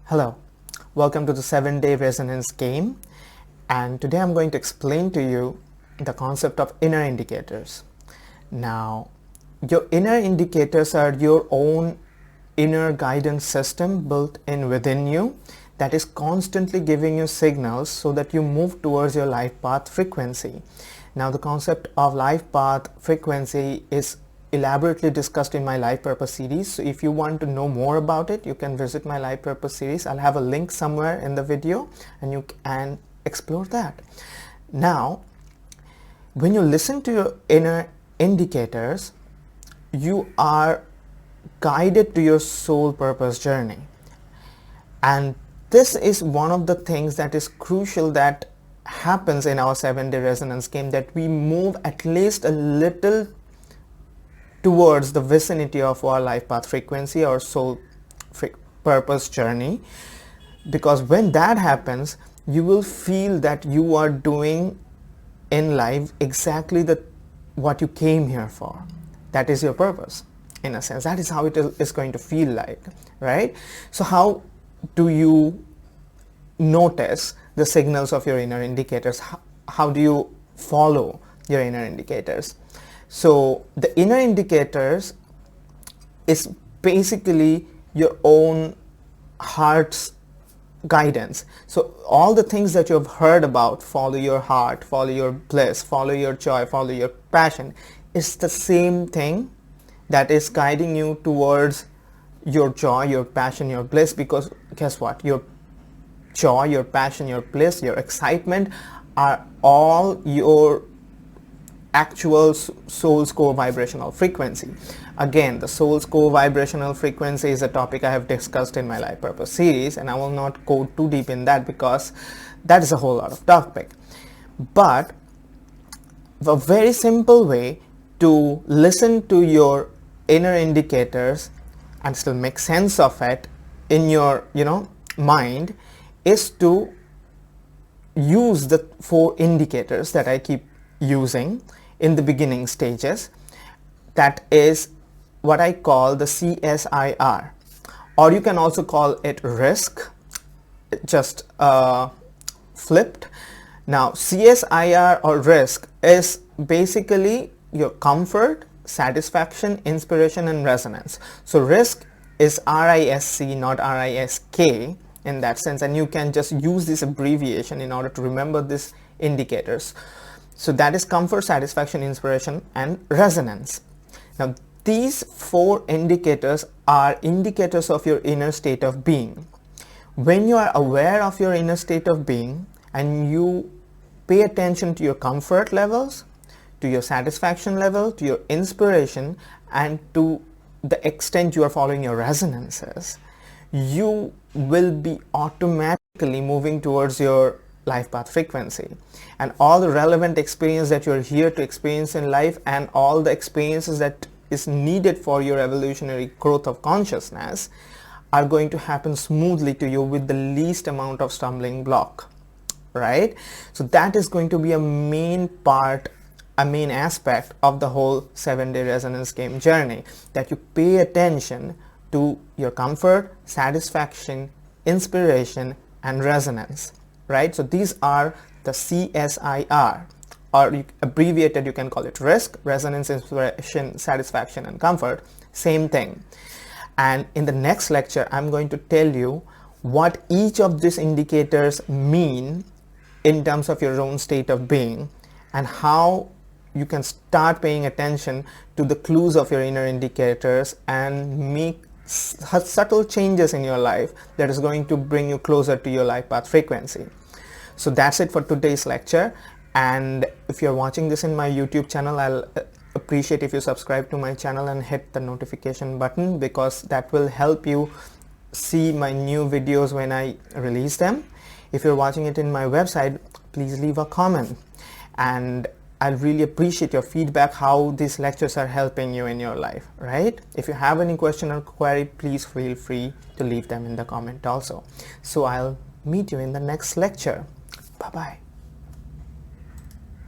Hello, welcome to the 7-day resonance game, and today I'm going to explain to you the concept of inner indicators. Now, your inner indicators are your own inner guidance system built in within you that is constantly giving you signals so that you move towards your life path frequency. Now, the concept of life path frequency is elaborately discussed in my life purpose series, so if you want to know more about it, you can visit my life purpose series. I'll have a link somewhere in the video and you can explore that. Now, when you listen to your inner indicators, you are guided to your soul purpose journey, and this is one of the things that is crucial that happens in our 7-day resonance game, that we move at least a little towards the vicinity of our life path frequency or soul purpose journey, because when that happens, you will feel that you are doing in life exactly what you came here for. That is your purpose, in a sense. That is how it is going to feel like, right? So how do you notice the signals of your inner indicators? How do you follow your inner indicators? So the inner indicators is basically your own heart's guidance. So all the things that you have heard about, follow your heart, follow your bliss, follow your joy, follow your passion, is the same thing that is guiding you towards your joy, your passion, your bliss. Because guess what? Your joy, your passion, your bliss, your excitement are all your actual soul's core vibrational frequency. Again, the soul's core vibrational frequency is a topic I have discussed in my life purpose series, and I will not go too deep in that because that is a whole lot of topic. But a very simple way to listen to your inner indicators and still make sense of it in your mind is to use the 4 indicators that I keep using in the beginning stages. That is what I call the CSIR, or you can also call it risk, just flipped. Now, CSIR or risk is basically your comfort, satisfaction, inspiration, and resonance. So risk is RISC, not RISK in that sense, and you can just use this abbreviation in order to remember these indicators. So that is comfort, satisfaction, inspiration, and resonance. Now, these 4 indicators are indicators of your inner state of being. When you are aware of your inner state of being and you pay attention to your comfort levels, to your satisfaction level, to your inspiration, and to the extent you are following your resonances, you will be automatically moving towards your life path frequency, and all the relevant experience that you're here to experience in life and all the experiences that is needed for your evolutionary growth of consciousness are going to happen smoothly to you with the least amount of stumbling block, right? So that is going to be a main aspect of the whole 7-day resonance game journey, that you pay attention to your comfort, satisfaction, inspiration, and resonance. Right? So these are the CSIR, or abbreviated you can call it risk, resonance, inspiration, satisfaction, and comfort. Same thing. And in the next lecture, I'm going to tell you what each of these indicators mean in terms of your own state of being, and how you can start paying attention to the clues of your inner indicators and make subtle changes in your life that is going to bring you closer to your life path frequency. So that's it for today's lecture, and if you're watching this in my YouTube channel, I'll appreciate if you subscribe to my channel and hit the notification button, because that will help you see my new videos when I release them. If you're watching it in my website, please leave a comment, and I'll really appreciate your feedback, how these lectures are helping you in your life, right? If you have any question or query, please feel free to leave them in the comment also. So I'll meet you in the next lecture. Bye-bye.